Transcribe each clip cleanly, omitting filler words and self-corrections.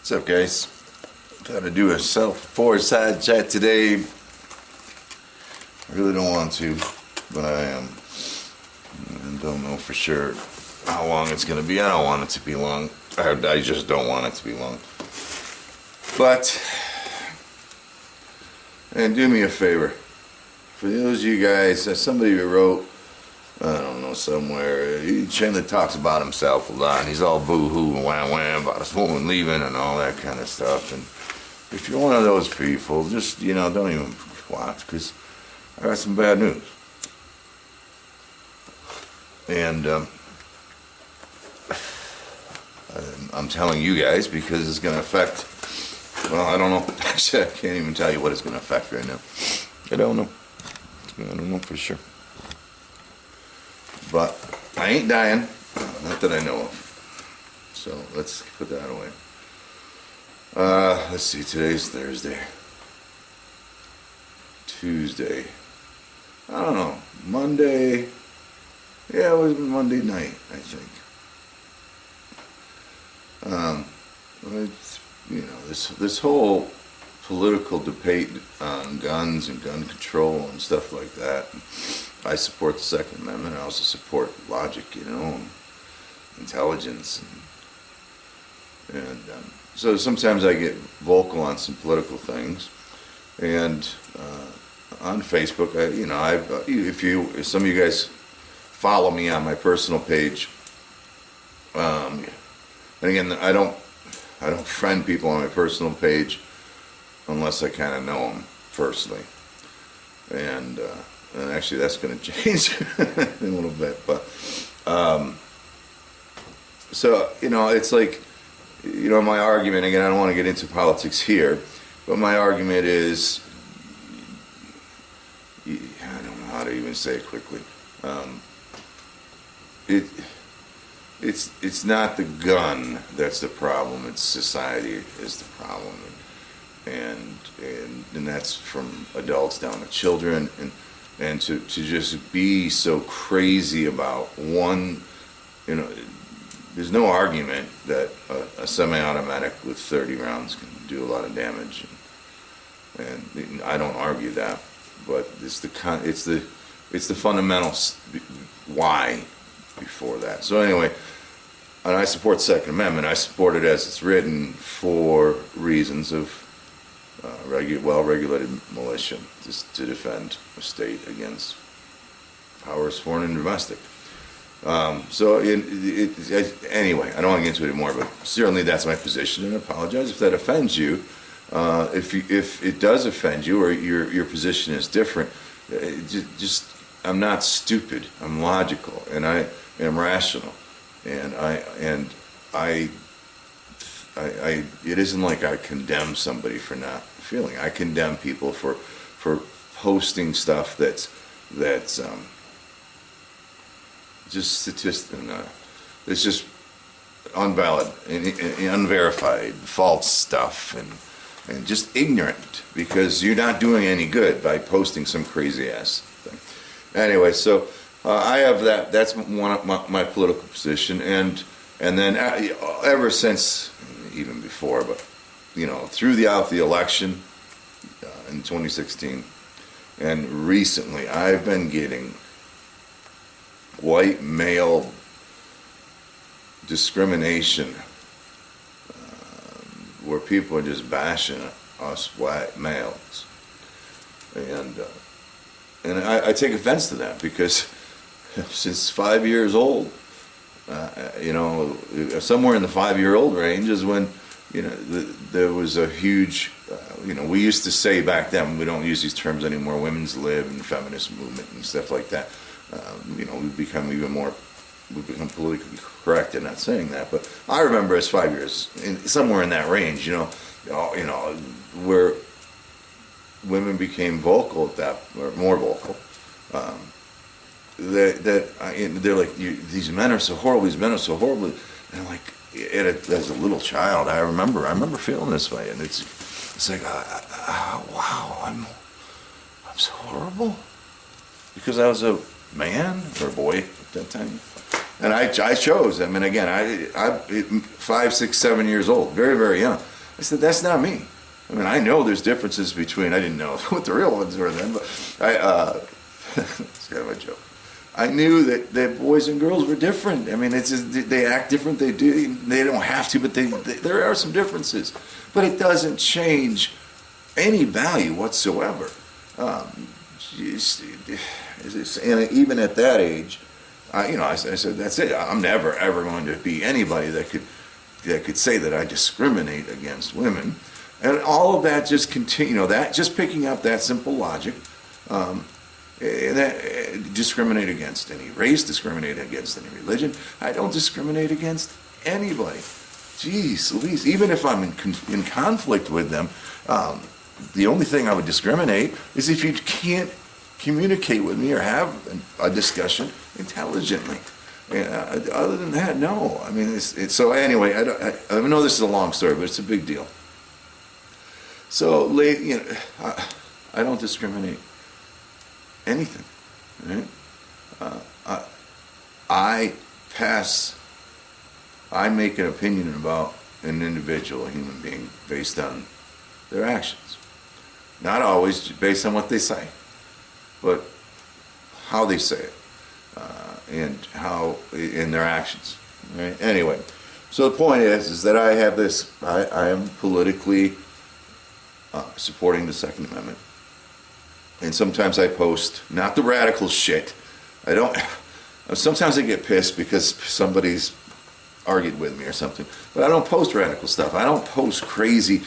What's up, guys? Thought I'd do a Forgeside chat today. I really don't want to, but I am. I don't know for sure how long it's going to be. I don't want it to be long. I just don't want it to be long. But, and do me a favor. For those of you guys, somebody wrote, I don't know, somewhere, Chandler talks about himself a lot, and he's all boo-hoo and wham-wham about his woman leaving and all that kind of stuff. And if you're one of those people, just, don't even watch, because I got some bad news. And I'm telling you guys because it's going to affect, well, I don't know. Actually, I can't even tell you what it's going to affect right now. I don't know. I don't know for sure. But I ain't dying, not that I know of. So let's put that away. Let's see, today's Thursday. Tuesday. I don't know. Monday. Yeah, it was Monday night, I think. This whole political debate on guns and gun control and stuff like that. I support the Second Amendment. I also support logic, and intelligence, and so sometimes I get vocal on some political things, and on Facebook, if some of you guys follow me on my personal page, and again, I don't friend people on my personal page unless I kind of know them personally, and actually that's going to change in a little bit, but so it's like, my argument, again, I don't want to get into politics here, but my argument is, I don't know how to even say it quickly, it's not the gun that's the problem, it's society is the problem, and that's from adults down to children, and to just be so crazy about one, there's no argument that a semi-automatic with 30 rounds can do a lot of damage, and I don't argue that, but it's the fundamental why before that. So anyway, and I support the Second Amendment. I support it as it's written for reasons of well-regulated militia, just to defend a state against powers, foreign and domestic. Anyway, I don't want to get into it anymore, but certainly that's my position, and I apologize if that offends you. If it does offend you, or your position is different, I'm not stupid. I'm logical, and I am rational, and I it isn't like I condemn somebody for not feeling. I condemn people for posting stuff that's just statistical. It's just unvalid and unverified, false stuff, and just ignorant, because you're not doing any good by posting some crazy ass thing. Anyway, so I have that. That's one of my political position, and then ever since, even before, but throughout the election in 2016, and recently, I've been getting white male discrimination, where people are just bashing us white males, and I take offense to that, because since 5 years old, somewhere in the 5-year-old range is when there was a huge, we used to say back then, we don't use these terms anymore, women's lib and feminist movement and stuff like that. We've become politically correct in not saying that, but I remember as 5 years, somewhere in that range, where women became vocal at that, or more vocal. They're like, these men are so horrible. These men are so horrible. And like, as a little child, I remember feeling this way, and it's like, wow, I'm so horrible, because I was a man or a boy at that time, and I chose. I mean, again, I 5, 6, 7 years old, very, very young, I said, that's not me. I mean, I know there's differences between, I didn't know what the real ones were then, but it's kind of a joke. I knew that boys and girls were different. I mean, it's just, they act different, they don't have to, but there are some differences. But it doesn't change any value whatsoever. And even at that age, I said, that's it. I'm never, ever going to be anybody that could say that I discriminate against women. And all of that just continue, just picking up that simple logic, discriminate against any race, discriminate against any religion. I don't discriminate against anybody. Jeez Louise, even if I'm in conflict with them, the only thing I would discriminate is if you can't communicate with me or have a discussion intelligently. Other than that, no. I mean, so anyway, I know this is a long story, but it's a big deal. So, I don't discriminate anything. Right? I make an opinion about an individual, a human being, based on their actions. Not always based on what they say, but how they say it, and how in their actions. Right? Anyway, so the point is that I have this. I am politically supporting the Second Amendment, and sometimes I post not the radical shit. I don't. Sometimes I get pissed because somebody's argued with me or something, but I don't post radical stuff. I don't post crazy,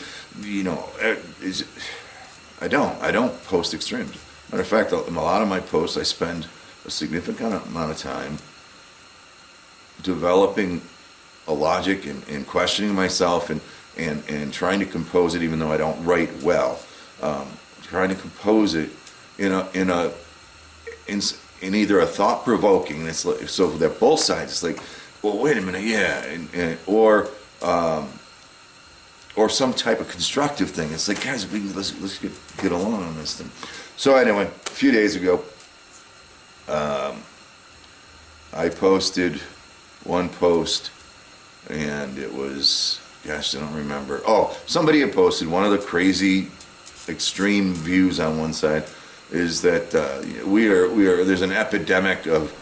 I don't post extremes. Matter of fact, a lot of my posts, I spend a significant amount of time developing a logic and questioning myself and trying to compose it, even though I don't write well. Trying to compose it in either a thought-provoking, it's like, so that both sides, it's like, well, wait a minute, yeah, or some type of constructive thing. It's like, guys, let's get along on this thing. So anyway, a few days ago, I posted one post, and it was, gosh, I don't remember. Oh, somebody had posted one of the crazy, extreme views on one side is that there's an epidemic of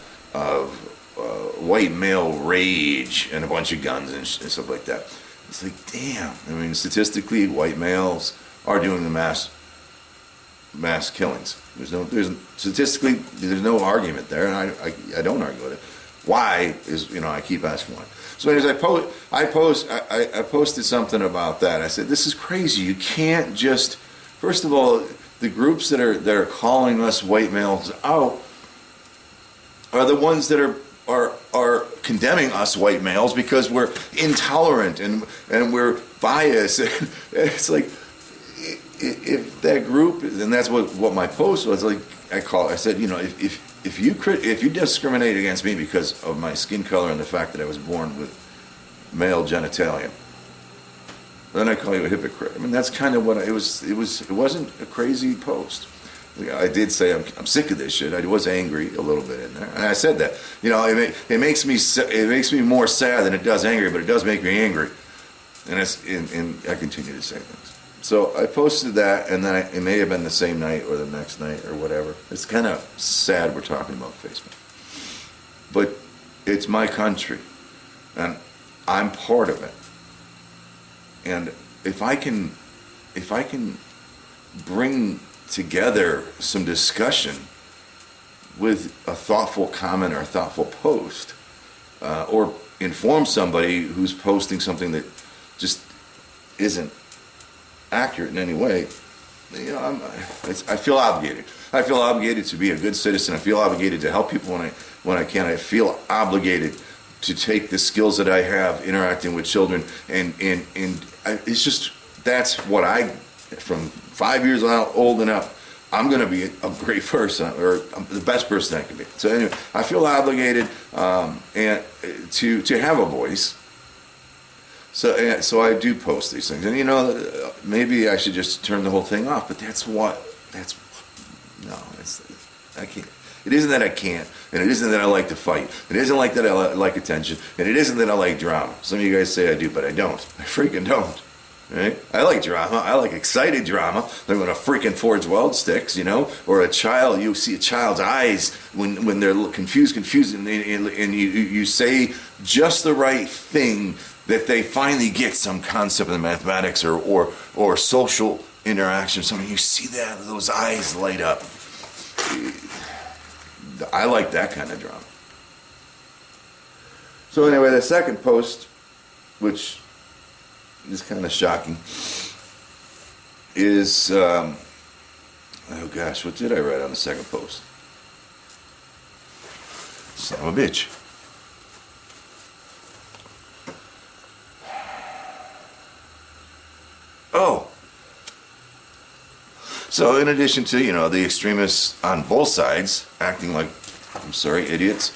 white male rage and a bunch of guns and stuff like that. It's like, damn. I mean, statistically, white males are doing the mass killings. Statistically, there's no argument there, and I don't argue with it. Why is, I keep asking why. So anyways, I posted something about that. I said, this is crazy. You can't just, first of all, the groups that are calling us white males out are the ones that are condemning us white males because we're intolerant and we're biased. It's like, if that group, and that's what my post was, like, I said, if you discriminate against me because of my skin color and the fact that I was born with male genitalia, then I call you a hypocrite. I mean, that's kind of what it was. It wasn't a crazy post. I did say I'm sick of this shit. I was angry a little bit in there, and I said that. It makes me more sad than it does angry, but it does make me angry, and I continue to say things. So I posted that, and then it may have been the same night or the next night or whatever. It's kind of sad we're talking about Facebook, but it's my country, and I'm part of it. And if I can bring together some discussion with a thoughtful comment or a thoughtful post, or inform somebody who's posting something that just isn't accurate in any way, I feel obligated. I feel obligated to be a good citizen. I feel obligated to help people when I can. I feel obligated to take the skills that I have interacting with children, and it's just, that's what from 5 years old and up, I'm going to be a great person, or the best person I can be. So anyway, I feel obligated and to have a voice. So I do post these things, and maybe I should just turn the whole thing off. But I can't. It isn't that I can't, and it isn't that I like to fight. It isn't like that I like attention, and it isn't that I like drama. Some of you guys say I do, but I don't. I freaking don't. Right? I like drama. I like excited drama. Like when a freaking Forge Weld sticks, or a child. You see a child's eyes when they're confused, and you say just the right thing that they finally get some concept of mathematics or social interaction. Something you see those eyes light up. I like that kind of drama. So anyway, the second post, which is kind of shocking, is, oh gosh, what did I write on the second post? Son of a bitch. Oh. So in addition to, the extremists on both sides acting like, idiots,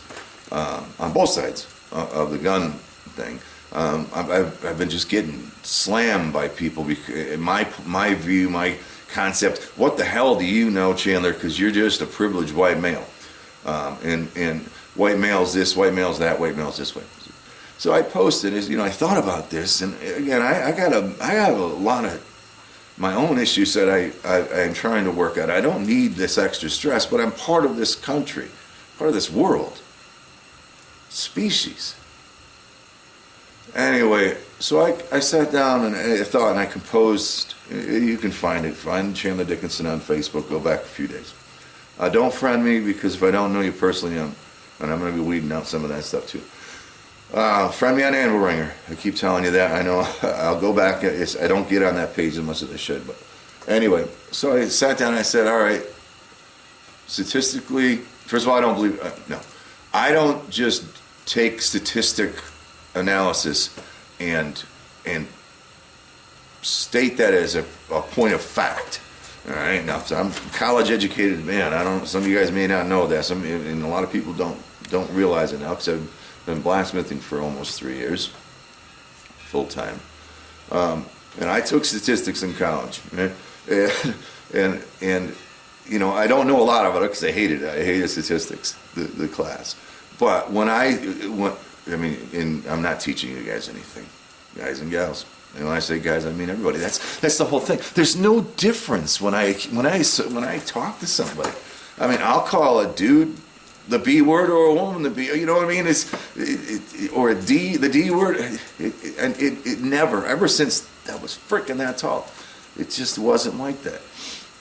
on both sides of the gun thing, I've been just getting slammed by people because my view, my concept. What the hell do you know, Chandler? Because you're just a privileged white male, and white male's this, white male's that, white male's this way. So I posted, I thought about this, and again, I have a lot of my own issues that I'm trying to work out. I don't need this extra stress, but I'm part of this country, part of this world, species. Anyway, so I sat down and I thought, and I composed. You can find it. Find Chandler Dickinson on Facebook. Go back a few days. Don't friend me, because if I don't know you personally, and I'm going to be weeding out some of that stuff too. Friend me on Anvil Ringer. I keep telling you that. I know. I'll go back. I don't get on that page as much as I should. But anyway, so I sat down and I said, all right, statistically, first of all, I don't believe, no. I don't just take statistic analysis and state that as a point of fact. All right, now I'm a college-educated man. Some of you guys may not know that. And a lot of people don't realize it now, because I've been blacksmithing for almost 3 years, full time. And I took statistics in college, right? and I don't know a lot of it because I hated it. I hated statistics, the class. But I'm not teaching you guys anything, guys and gals. And when I say guys, I mean everybody. That's the whole thing. There's no difference when I talk to somebody. I'll call a dude the B word or a woman the B. You know what I mean? Or the D word. It never, ever since I was freaking that tall, it just wasn't like that.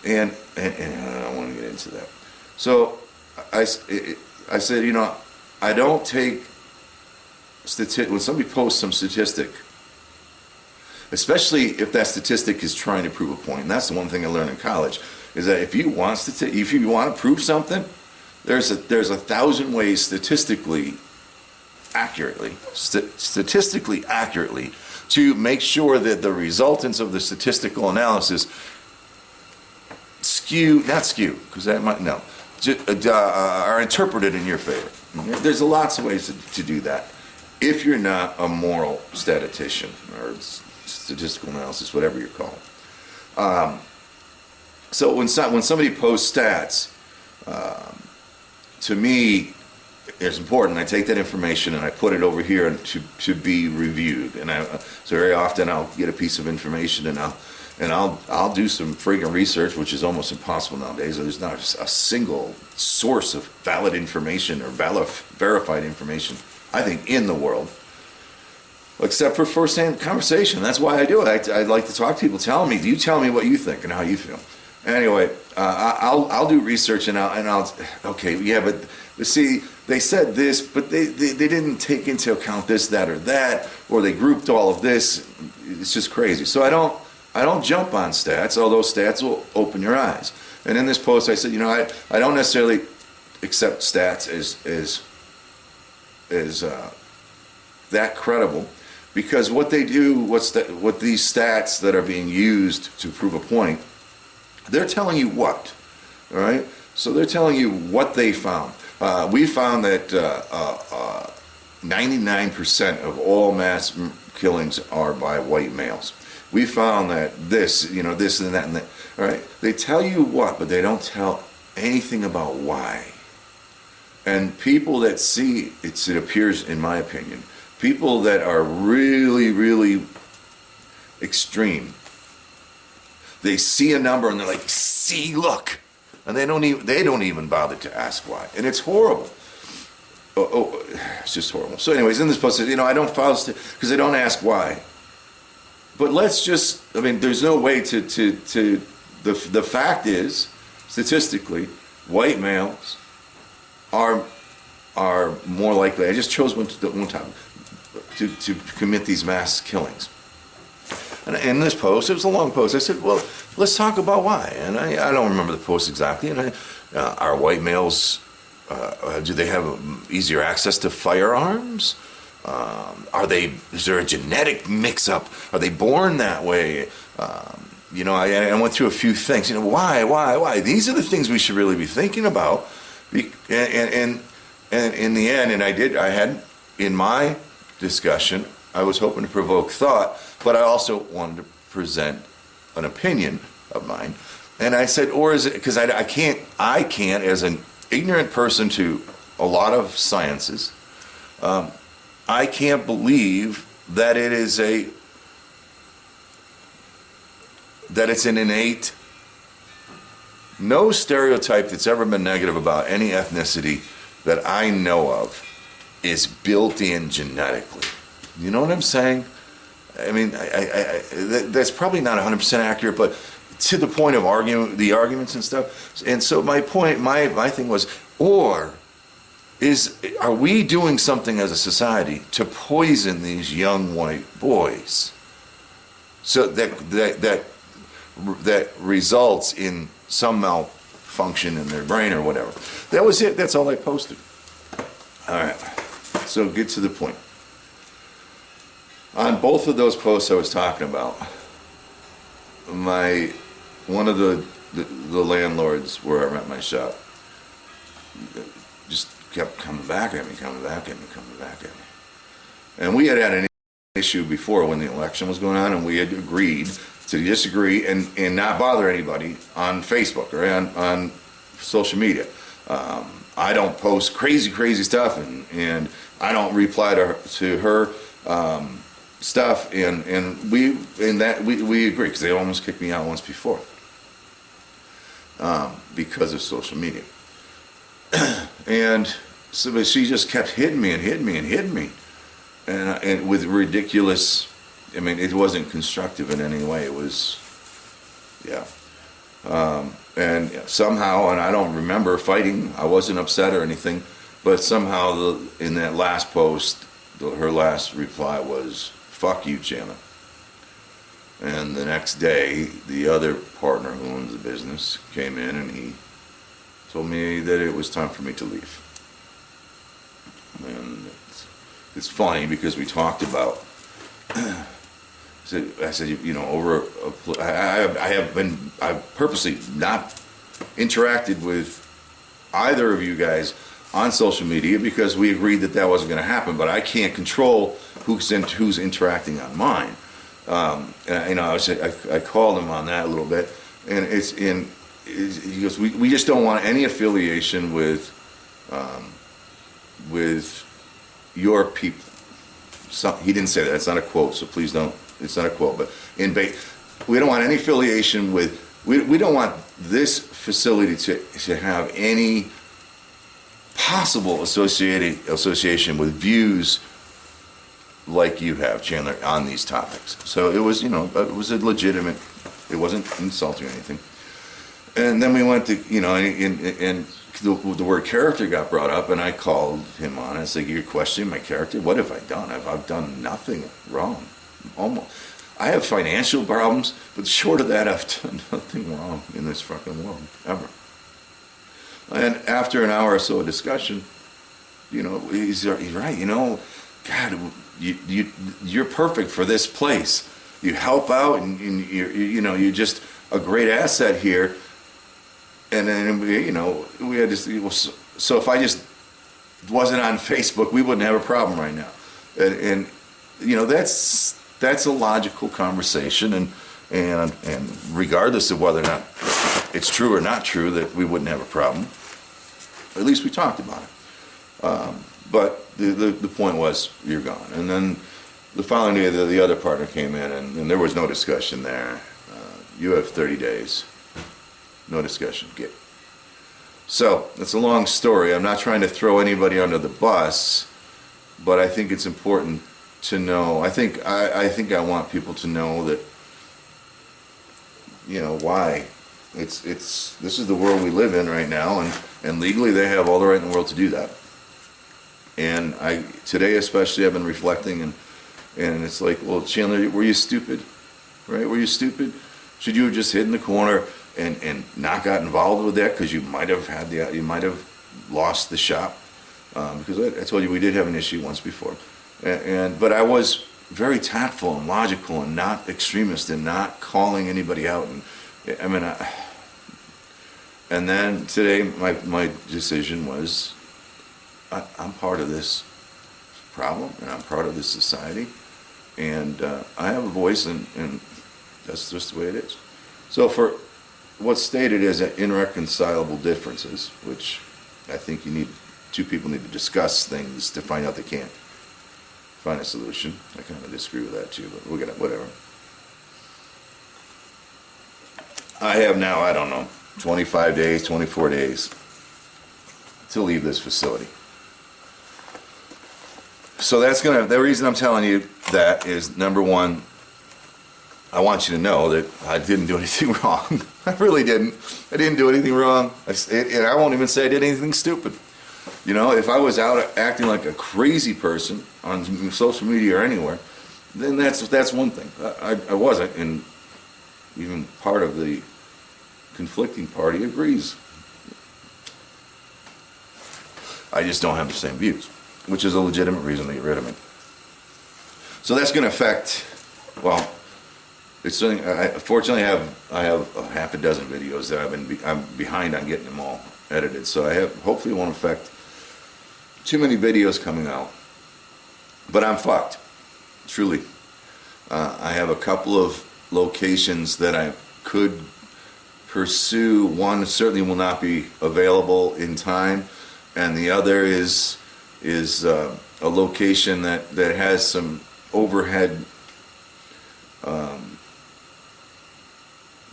And I don't want to get into that. So I said, I don't take when somebody posts some statistic, especially if that statistic is trying to prove a point. And that's the one thing I learned in college, is that if you want to prove something, there's 1,000 ways statistically accurately to make sure that the resultants of the statistical analysis are interpreted in your favor. There's lots of ways to do that if you're not a moral statistician or statistical analysis, whatever you're called. So when somebody posts stats, to me, it's important. I take that information and I put it over here to be reviewed. And so very often I'll get a piece of information and I'll do some friggin' research, which is almost impossible nowadays. There's not just a single source of valid information or verified information, I think, in the world, except for first-hand conversation. That's why I do it. I like to talk to people. You tell me what you think and how you feel. Anyway, I'll do research and I'll okay, yeah, but see, they said this, but they didn't take into account this, that, or that, or they grouped all of this. It's just crazy. So I don't jump on stats, although stats will open your eyes. And in this post, I said, I don't necessarily accept stats as that credible, because what they do, what these stats that are being used to prove a point, they're telling you what, all right? So they're telling you what they found. We found that 99% of all mass killings are by white males. We found that this and that, all right? They tell you what, but they don't tell anything about why. And people that see, it appears, in my opinion, people that are really, really extreme. They see a number and they're like, see, look. And they don't even bother to ask why. And it's horrible. It's just horrible. So anyways, in this post, I don't follow because they don't ask why. But let's just, there's no way the fact is, statistically, white males are more likely, I just chose one time, to commit these mass killings. And in this post, it was a long post, I said, well, let's talk about why. And I don't remember the post exactly. And are white males, do they have easier access to firearms? Is there a genetic mix-up? Are they born that way? I went through a few things. Why? These are the things we should really be thinking about. And in the end, I had, in my discussion, I was hoping to provoke thought, but I also wanted to present an opinion of mine. And I said, or is it, because I can't, as an ignorant person to a lot of sciences, I can't believe that it's an innate, no stereotype that's ever been negative about any ethnicity that I know of is built in genetically. You know what I'm saying? That's probably not 100% accurate, but to the point of the arguments and stuff. And so my point, my thing was, are we doing something as a society to poison these young white boys, so that results in some malfunction in their brain or whatever? That was it. That's all I posted. All right. So get to the point. On both of those posts I was talking about, one of the landlords where I rent my shop just kept coming back at me. And we had an issue before when the election was going on, and we had agreed to disagree and not bother anybody on Facebook or on social media. I don't post crazy stuff, and I don't reply to her stuff, and we agree, because they almost kicked me out once before because of social media. And so, but she just kept hitting me, and with ridiculous. It wasn't constructive in any way. It was, yeah. And somehow, and I don't remember fighting. I wasn't upset or anything, but somehow in that last post, her last reply was, "Fuck you, Chandler." And the next day, the other partner who owns the business came in, and he told me that it was time for me to leave. And it's funny because we talked about. I said, I've purposely not interacted with either of you guys on social media because we agreed that wasn't going to happen. But I can't control who's interacting on mine. I called him on that a little bit, and he goes, we just don't want any affiliation with your people. He didn't say that. It's not a quote, so please don't. It's not a quote, but we don't want any affiliation with. We don't want this facility to have any possible association with views like you have, Chandler, on these topics. So it was, it was a legitimate. It wasn't insulting or anything. And then we went to, and the word character got brought up, and I called him on. I said, "You're questioning my character? What have I done? I've done nothing wrong. Almost. I have financial problems, but short of that, I've done nothing wrong in this fucking world, ever." And after an hour or so of discussion, he's right. God, you're perfect for this place. You help out, and you're just a great asset here. And then we had this. So if I just wasn't on Facebook, we wouldn't have a problem right now. And that's a logical conversation, and regardless of whether or not it's true or not true, that we wouldn't have a problem. At least we talked about it. But the point was, you're gone. And then the following day, the other partner came in, and there was no discussion there. You have 30 days. No discussion. Get. So, it's a long story. I'm not trying to throw anybody under the bus, but I think it's important to know. I think I want people to know that, why. This is the world we live in right now, and legally they have all the right in the world to do that. And today especially, I've been reflecting, and it's like, well, Chandler, were you stupid? Right? Were you stupid? Should you have just hid in the corner and not got involved with that, because you might have lost the shop? Because I told you we did have an issue once before, but I was very tactful and logical and not extremist and not calling anybody out. And then today my decision was, I'm part of this problem and I'm part of this society, and I have a voice, and that's just the way it is. So for what's stated as irreconcilable differences, which I think two people need to discuss things to find out they can't find a solution. I kind of disagree with that too, but we're gonna, whatever. I have now, I don't know, 25 days, 24 days to leave this facility. So the reason I'm telling you that is, number one, I want you to know that I didn't do anything wrong. I really didn't. I didn't do anything wrong. And I won't even say I did anything stupid. If I was out acting like a crazy person on social media or anywhere, then that's one thing. I wasn't, and even part of the conflicting party agrees. I just don't have the same views, which is a legitimate reason to get rid of me. So that's going to affect, well, fortunately I have a half a dozen videos that I'm behind on getting them all edited. So hopefully it won't affect too many videos coming out. But I'm fucked, truly. I have a couple of locations that I could pursue. One certainly will not be available in time, and the other is a location that has some overhead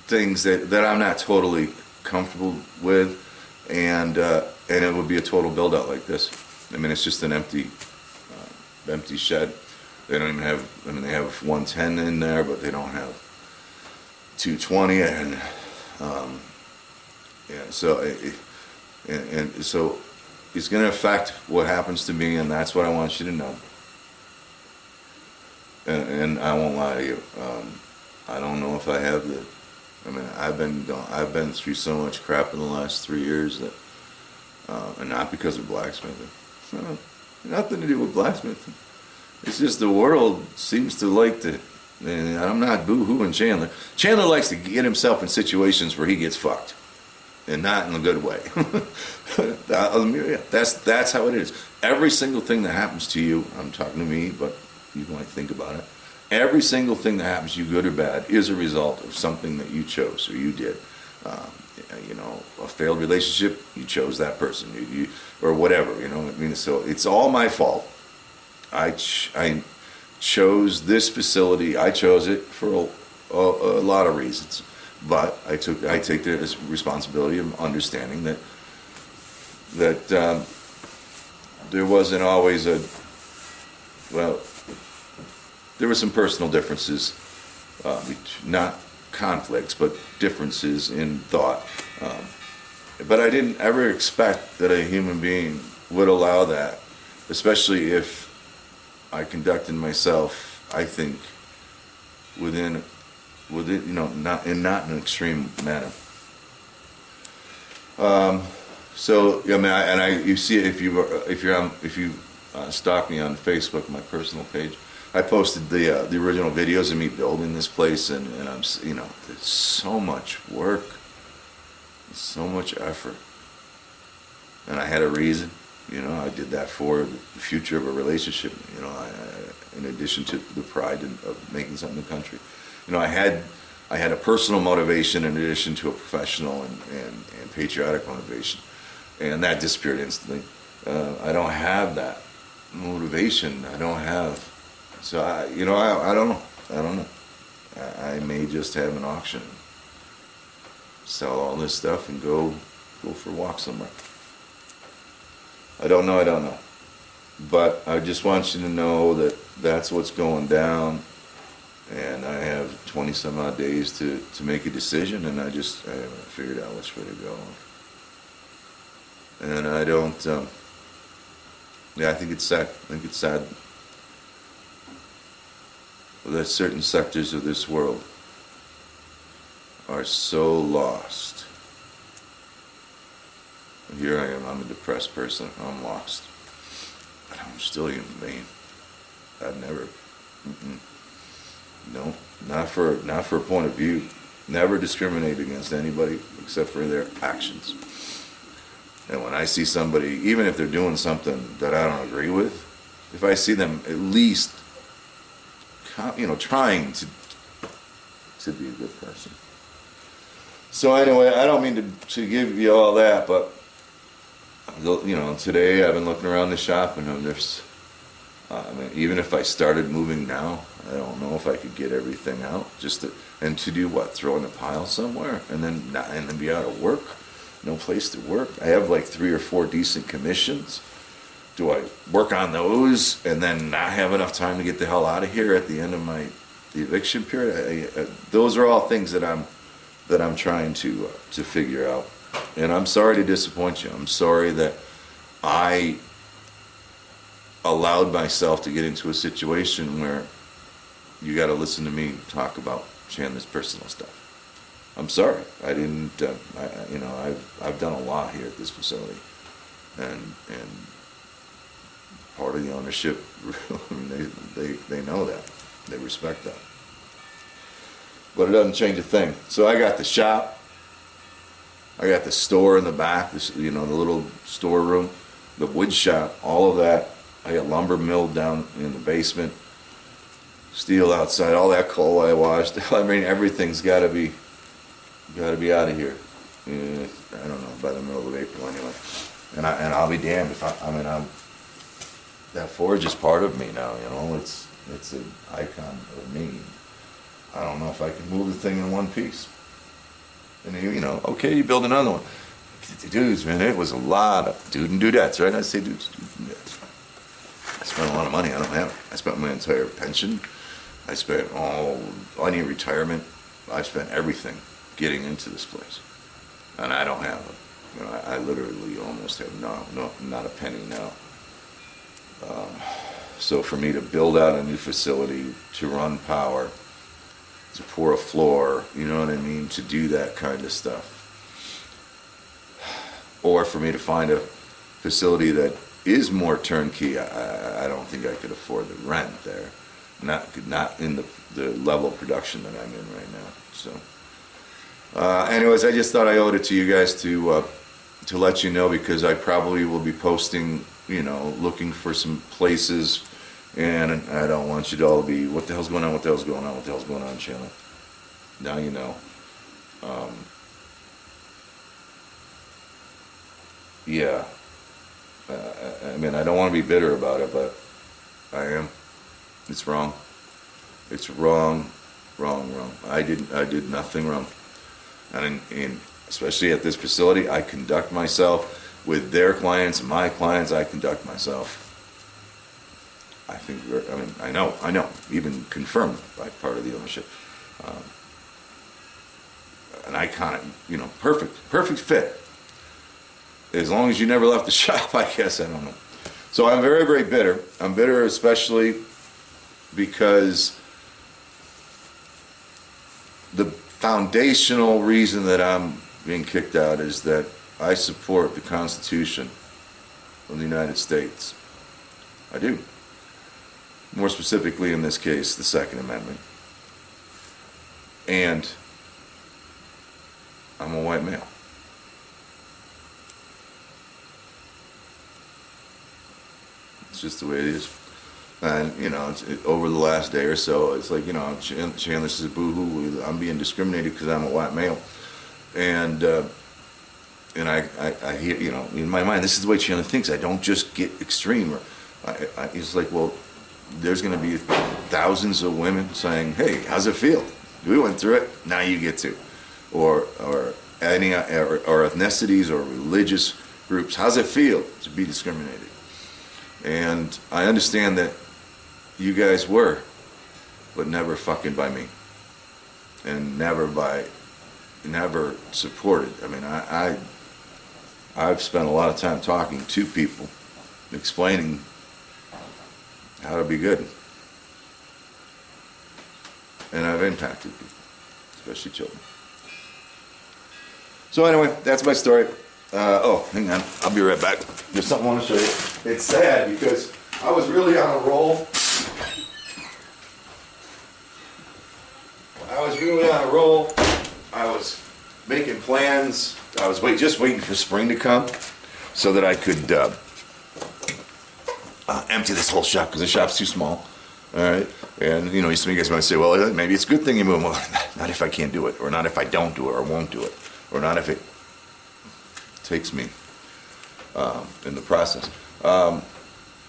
things that I'm not totally comfortable with, and it would be a total build out like this. It's just an empty shed. They don't even have, they have 110 in there, but they don't have 220, and so it's going to affect what happens to me, and that's what I want you to know. And I won't lie to you. I don't know if I have the. I've been through so much crap in the last 3 years that, and not because of blacksmithing. Nothing to do with blacksmithing. It's just the world seems to like to. And I'm not boo-hooing Chandler. Chandler likes to get himself in situations where he gets fucked, and not in a good way. That's how it is. Every single thing that happens to you, I'm talking to me, but you might think about it. Every single thing that happens to you, good or bad, is a result of something that you chose or you did. A failed relationship, you chose that person, you or whatever. So it's all my fault. I chose this facility. I chose it for a lot of reasons, but I take the responsibility of understanding that there wasn't always there were some personal differences, not conflicts, but differences in thought. But I didn't ever expect that a human being would allow that, especially if I conducted myself, I think, within not in an extreme manner. You see it if you stalk me on Facebook, my personal page. I posted the original videos of me building this place, and I'm it's so much work, so much effort, and I had a reason. I did that for the future of a relationship. In addition to the pride of making something in the country, I had a personal motivation in addition to a professional and patriotic motivation, and that disappeared instantly. I don't have that motivation. I don't have So I don't know. I don't know. I may just have an auction, sell all this stuff, and go for a walk somewhere. I don't know. I don't know. But I just want you to know that that's what's going down, and I have 20 some odd days to make a decision, and I haven't figured out which way to go. And I don't. I think it's sad. I think it's sad that certain sectors of this world are so lost. Here I am. I'm a depressed person. I'm lost. But I'm still a human being. I've never. No, not for a point of view. Never discriminate against anybody except for their actions. And when I see somebody, even if they're doing something that I don't agree with, if I see them at least, trying to be a good person. So anyway, I don't mean to give you all that, but today I've been looking around the shop, and there's, even if I started moving now, I don't know if I could get everything out. And to do what? Throw in a pile somewhere, and then be out of work. No place to work. I have like 3 or 4 decent commissions. Do I work on those and then not have enough time to get the hell out of here at the end of the eviction period? Those are all things that I'm trying to figure out. And I'm sorry to disappoint you. I'm sorry that I allowed myself to get into a situation where you got to listen to me talk about Chandler's personal stuff. I'm sorry. I didn't. I've done a lot here at this facility, and part of the ownership, they know that, they respect that. But it doesn't change a thing. So I got the shop, I got the store in the back, the little storeroom, the wood shop, all of that. I got lumber milled down in the basement, steel outside, all that coal I washed. I mean, everything's got to be out of here. I don't know, by the middle of April anyway. And I'll be damned if that forge is part of me now. It's an icon of me. I don't know if I can move the thing in one piece. And okay, you build another one. Dudes, man, it was a lot of dude and dudettes, right? I say dudes and dudettes. I spent a lot of money. I don't have it. I spent my entire pension. I spent any retirement. I spent everything getting into this place, and I don't have it. I literally almost have not a penny now. So for me to build out a new facility, to run power, to pour a floor, you know what I mean, to do that kind of stuff, or for me to find a facility that is more turnkey, I don't think I could afford the rent there. Not in the level of production that I'm in right now. So. Anyways, I just thought I owed it to you guys to let you know, because I probably will be posting, looking for some places, and I don't want you to all be, what the hell's going on, what the hell's going on, what the hell's going on, Chandler? Now you know. Yeah. I don't want to be bitter about it, but I am. It's wrong. It's wrong. I did nothing wrong. And especially at this facility, I conduct myself with their clients and my clients. I conduct myself. I think I know, even confirmed by part of the ownership. An iconic, perfect fit. As long as you never left the shop, I guess, I don't know. So I'm very, very bitter. I'm bitter especially because the foundational reason that I'm being kicked out is that I support the Constitution of the United States. I do. More specifically in this case, the Second Amendment. And I'm a white male. It's just the way it is. And, over the last day or so, it's like, Chandler says, boo-hoo, I'm being discriminated because I'm a white male. And I hear, in my mind, this is the way Chandler thinks. I don't just get extreme. He's like, well, there's going to be thousands of women saying, hey, how's it feel? We went through it, now you get to. Or any or ethnicities or religious groups, how's it feel to be discriminated? And I understand that you guys were, but never fucking by me. And never supported. I mean, I've spent a lot of time talking to people, explaining how to be good. And I've impacted people, especially children. So anyway, that's my story. Oh, hang on, I'll be right back. There's something I want to show you. It's sad because I was really on a roll. I was making plans. I was just waiting for spring to come so that I could empty this whole shop because the shop's too small. All right, and you know, some of you guys might say, well, maybe it's a good thing you move. Well, not if I can't do it, or not if I don't do it, or won't do it, or not if it takes me in the process.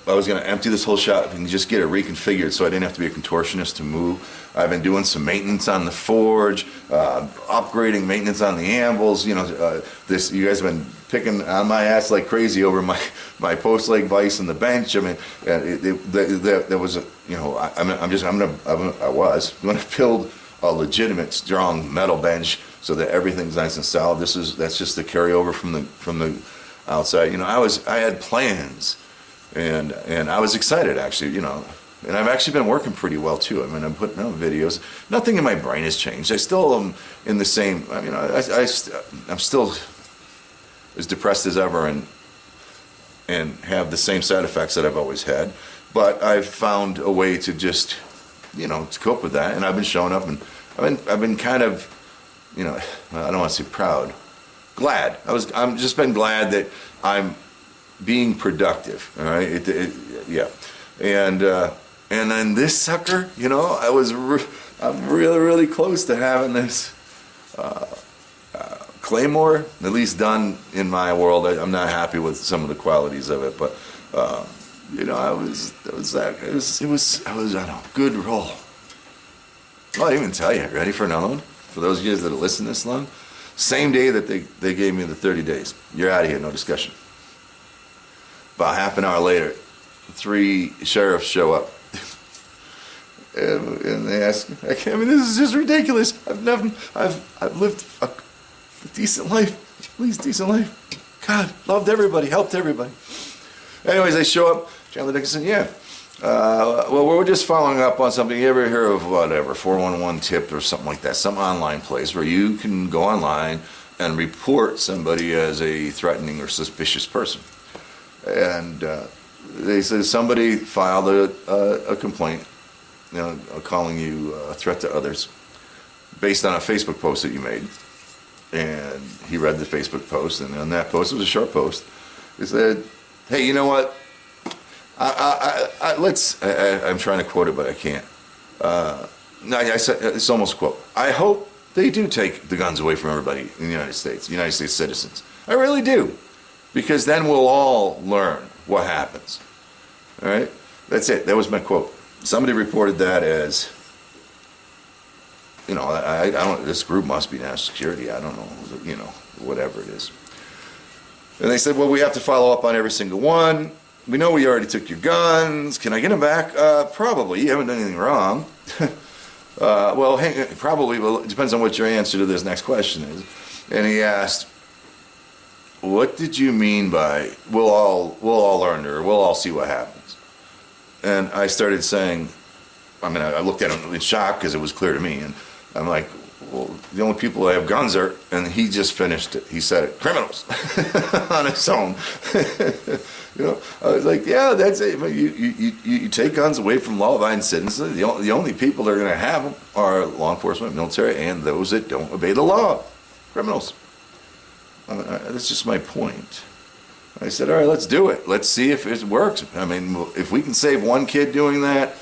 I was going to empty this whole shop and just get it reconfigured so I didn't have to be a contortionist to move. I've been doing some maintenance on the forge, upgrading maintenance on the anvils. You know, you guys have been picking on my ass like crazy over my post leg vise and the bench. I mean, there was a, you know, I was going to build a legitimate strong metal bench so that everything's nice and solid. That's just the carryover from the outside. You know, I had plans. And I was excited, actually, you know, and I've actually been working pretty well too. I mean, I'm putting out videos. Nothing in my brain has changed. I still am in the same. I mean, I'm still as depressed as ever, and have the same side effects that I've always had. But I've found a way to just, you know, to cope with that. And I've been showing up, and I've been kind of, you know, I don't want to say proud, glad. I'm just been glad that I'm being productive, all right? Yeah, and then this sucker, you know, I'm really close to having this Claymore, at least done in my world. I'm not happy with some of the qualities of it, but you know, I was on a good roll. Well, I didn't even tell you. Ready for another one? For those of you guys that have listened this long, same day that they gave me the 30 days. You're out of here, no discussion. About half an hour later, 3 sheriffs show up, and they ask, I mean, this is just ridiculous. I've lived a decent life, at least decent life. God, loved everybody, helped everybody. Anyways, they show up. Chandler, Dickinson, yeah. Well, we're just following up on something. You ever hear of whatever 411 tip or something like that? Some online place where you can go online and report somebody as a threatening or suspicious person. And they said somebody filed a complaint, you know, calling you a threat to others based on a Facebook post that you made. And he read the Facebook post, and on that post, it was a short post. He said, hey, you know what? I'm trying to quote it, but I can't. No, I said, it's almost a quote. I hope they do take the guns away from everybody in the United States citizens. I really do. Because then we'll all learn what happens. All right? That's it. That was my quote. Somebody reported that as, you know, I don't, this group must be national security. I don't know, you know, whatever it is. And they said, well, we have to follow up on every single one. We know we already took your guns. Can I get them back? Probably. You haven't done anything wrong. Well, probably. Well, it depends on what your answer to this next question is. And he asked, what did you mean by we'll all learn, or we'll all see what happens? And I started saying, I mean, I looked at him in shock because it was clear to me, and I'm like, well, the only people that have guns are, and he just finished it. He said it, criminals, on his own. You know, I was like, yeah, that's it. You take guns away from law-abiding citizens. The only people that are going to have them are law enforcement, military, and those that don't obey the law, criminals. That's just my point. I said, all right, let's do it. Let's see if it works. I mean, if we can save one kid doing that,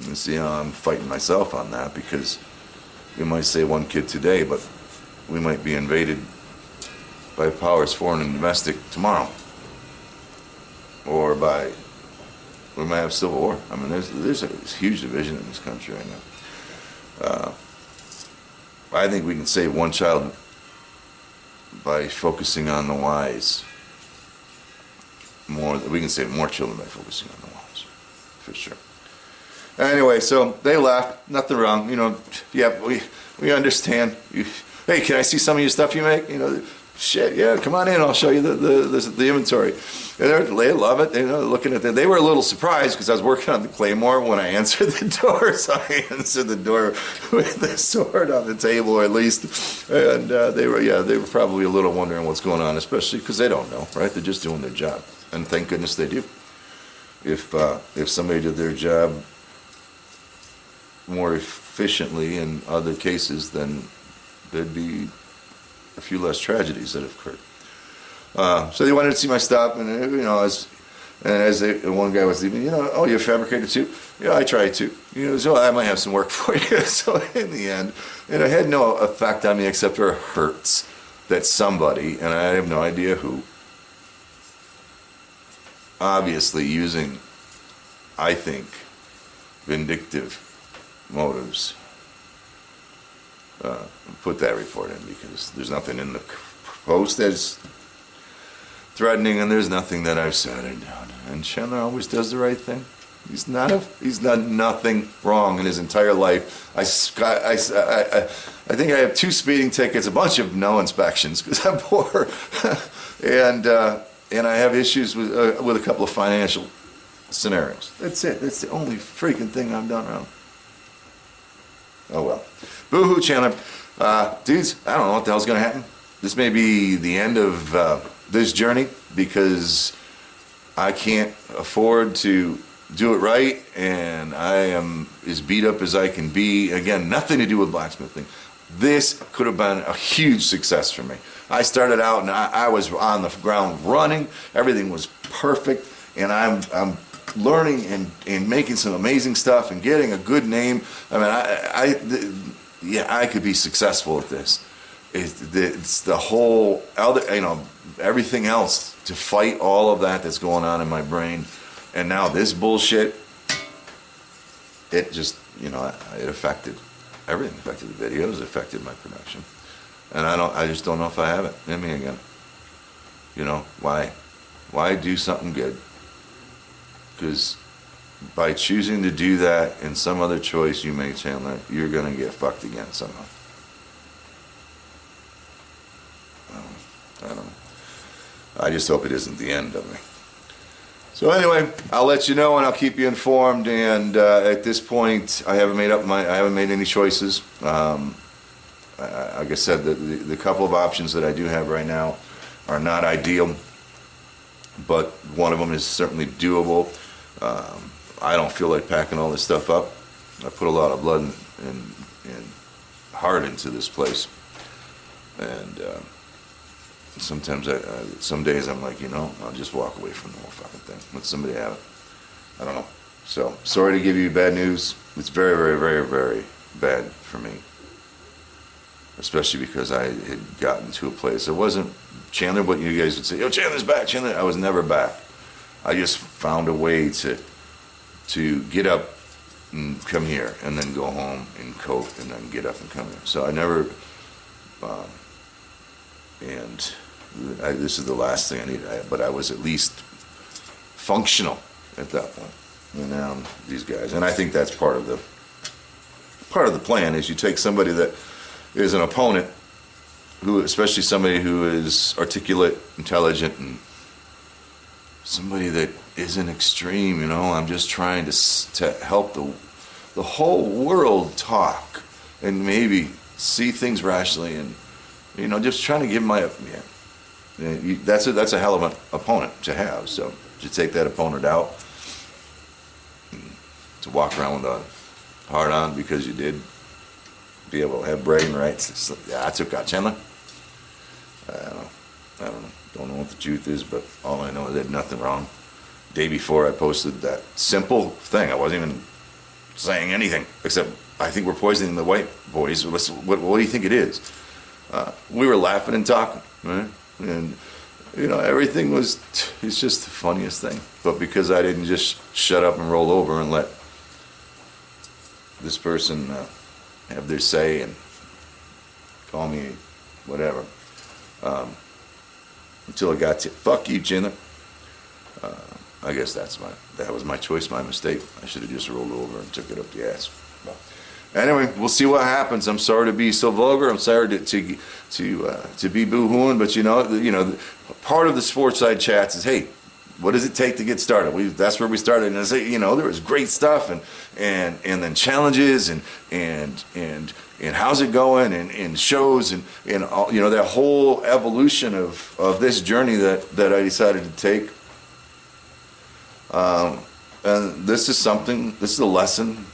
you see how I'm fighting myself on that, because we might save one kid today, but we might be invaded by powers, foreign and domestic, tomorrow. Or we might have civil war. I mean, there's a huge division in this country right now. I think we can save one child by focusing on the whys. We can save more children by focusing on the whys, for sure. Anyway, so they laughed. Nothing wrong. Yeah, we understand. Hey, can I see some of your stuff you make? Shit, yeah, come on in. I'll show you the inventory. And they love it. Looking at that. They were a little surprised because I was working on the Claymore when I answered the door. So I answered the door with the sword on the table, or at least. And they were probably a little wondering what's going on, especially because they don't know, right? They're just doing their job, and thank goodness they do. If somebody did their job more efficiently in other cases, then there'd be a few less tragedies that have occurred. So they wanted to see my stuff, and one guy was leaving, oh, you're a fabricator too? Yeah, I try to. So I might have some work for you. So in the end, it had no effect on me except for it hurts that somebody, and I have no idea who, obviously using, I think, vindictive motives, put that report in, because there's nothing in the post that's threatening, and there's nothing that I've said or done. And Chandler always does the right thing. He's done nothing wrong in his entire life. I think I have 2 speeding tickets, a bunch of no inspections because I'm poor, and I have issues with a couple of financial scenarios. That's it. That's the only freaking thing I've done wrong. Oh well. Boo-hoo, Chandler. Dudes, I don't know what the hell's going to happen. This may be the end of this journey, because I can't afford to do it right, and I am as beat up as I can be. Again, nothing to do with blacksmithing. This could have been a huge success for me. I started out and I was on the ground running. Everything was perfect, and I'm learning and making some amazing stuff and getting a good name. I mean, I could be successful at this. It's the whole other, everything else to fight all of that that's going on in my brain, and now this bullshit. It just, it affected everything. It affected the videos. It affected my production, and I just don't know if I have it in me again. Why do something good? Because by choosing to do that in some other choice you make, Chandler, you're going to get fucked again somehow. I don't know. I just hope it isn't the end of me. So anyway, I'll let you know and I'll keep you informed. And at this point, I haven't made any choices. Like I said, the couple of options that I do have right now are not ideal, but one of them is certainly doable. I don't feel like packing all this stuff up. I put a lot of blood and heart into this place, and sometimes some days I'm like, I'll just walk away from the whole fucking thing. Let somebody have it. I don't know. So sorry to give you bad news. It's very, very, very, very bad for me, especially because I had gotten to a place. It wasn't Chandler, but you guys would say, "Yo, Chandler's back." Chandler, I was never back. I just found a way to get up and come here, and then go home and cope, and then get up and come here. So I never, this is the last thing I need. But I was at least functional at that point. And now these guys, and I think that's part of the plan, is you take somebody that is an opponent, especially somebody who is articulate, intelligent, and somebody that isn't extreme. I'm just trying to help the whole world talk and maybe see things rationally, and just trying to give my opinion. That's a hell of an opponent to have. So to take that opponent out, to walk around with a heart on because you did be able to have bragging rights. Yeah, I took out Chandler. I don't know what the truth is, but all I know is I did nothing wrong. Day before I posted that simple thing, I wasn't even saying anything except I think we're poisoning the white boys. What do you think it is? we were laughing and talking, right? And everything it's just the funniest thing. But because I didn't just shut up and roll over and let this person have their say and call me whatever, until it got to fuck you, Chandler. I guess that was my choice, my mistake. I should have just rolled over and took it up the ass. But anyway, we'll see what happens. I'm sorry to be so vulgar. I'm sorry to be boo-hooing, but part of the Forgeside chats is, hey, what does it take to get started? That's where we started, and I say, there was great stuff, and then challenges, and how's it going, and shows, and all, that whole evolution of this journey that I decided to take. And this is a lesson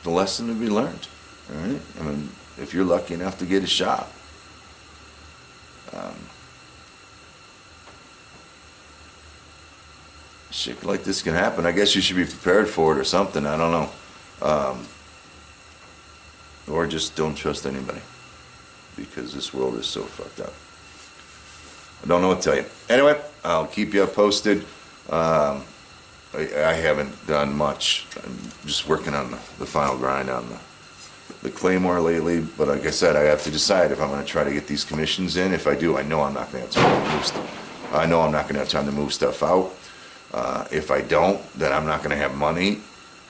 to be learned. All right? I mean, if you're lucky enough to get a shot, shit like this can happen. I guess you should be prepared for it or something. I don't know. Or just don't trust anybody, because this world is so fucked up. I don't know what to tell you. Anyway, I'll keep you posted. I haven't done much. I'm just working on the final grind on the Claymore lately. But like I said, I have to decide if I'm going to try to get these commissions in. If I do, I know I'm not going to have time to move stuff. I know I'm not going to have time to move stuff out. If I don't, then I'm not going to have money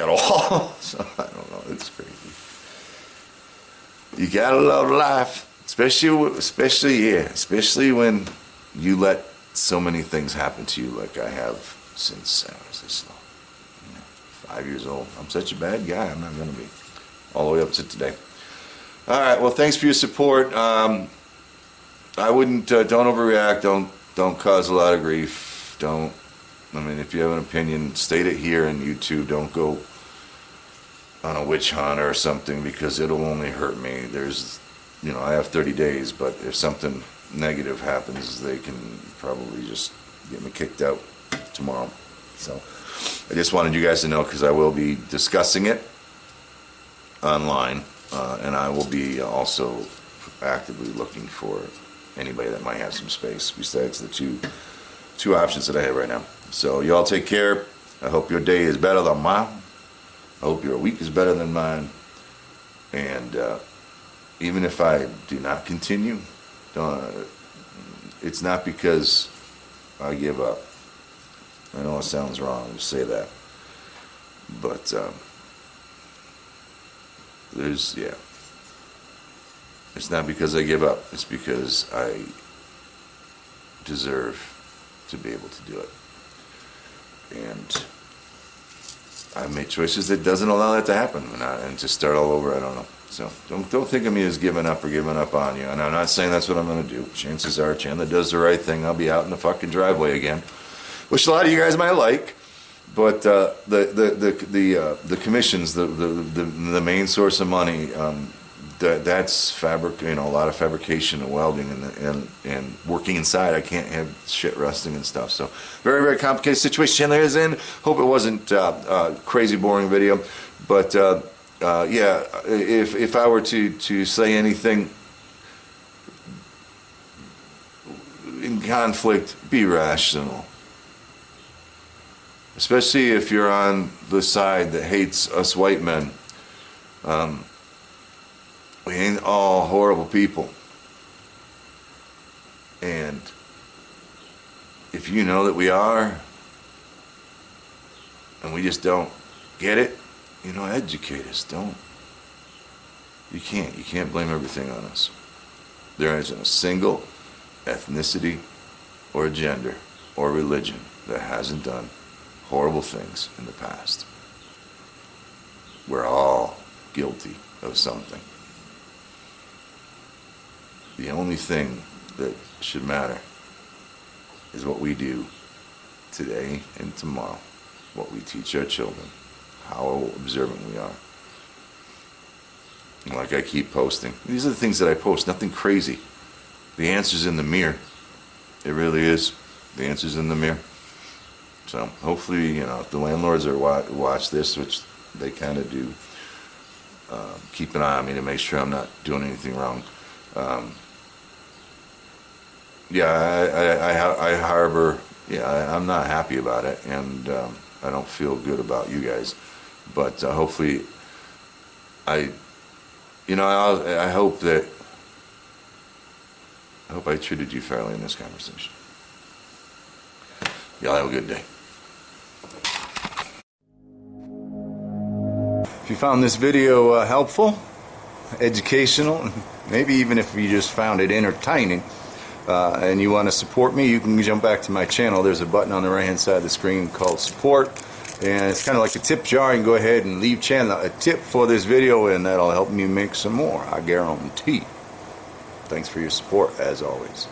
at all. So I don't know. It's crazy. You gotta love life, especially when you let so many things happen to you, like I have since I was this long, 5 years old. I'm such a bad guy. I'm not gonna be, all the way up to today. All right. Well, thanks for your support. I wouldn't. Don't overreact. Don't cause a lot of grief. If you have an opinion, state it here in YouTube. Don't go on a witch hunt or something, because it'll only hurt me. I have 30 days, but if something negative happens, they can probably just get me kicked out tomorrow. So I just wanted you guys to know, because I will be discussing it online, and I will be also actively looking for anybody that might have some space besides the two options that I have right now. So y'all take care. I hope your day is better than mine. I hope your week is better than mine. And even if I do not continue, it's not because I give up. I know it sounds wrong to say that, but it's not because I give up. It's because I deserve to be able to do it. And I've made choices that doesn't allow that to happen, and to start all over, I don't know. So don't think of me as giving up on you. And I'm not saying that's what I'm going to do. Chances are, Chandler does the right thing, I'll be out in the fucking driveway again, which a lot of you guys might like. But the commissions, the main source of money, that's a lot of fabrication and welding and working inside. I can't have shit rusting and stuff. So very, very complicated situation Chandler is in. Hope it wasn't a crazy boring video, but if I were to say anything in conflict, be rational. Especially if you're on the side that hates us white men. We ain't all horrible people. And if you know that we are, and we just don't get it, educate us. You can't blame everything on us. There isn't a single ethnicity or gender or religion that hasn't done horrible things in the past. We're all guilty of something. The only thing that should matter is what we do today and tomorrow, what we teach our children, how observant we are. And like I keep posting, these are the things that I post, nothing crazy. The answer's in the mirror. It really is. The answer's in the mirror. So hopefully, if the landlords are watch this, which they kind of do, keep an eye on me to make sure I'm not doing anything wrong. yeah, I harbor, yeah, I'm not happy about it, and I don't feel good about you guys. But hopefully, I, I hope I treated you fairly in this conversation. Y'all have a good day. If you found this video helpful, educational, maybe even if you just found it entertaining, and you want to support me, you can jump back to my channel. There's a button on the right hand side of the screen called support, and it's kind of like a tip jar. You can go ahead and leave Chandler a tip for this video, and that'll help me make some more, I guarantee. Thanks for your support, as always.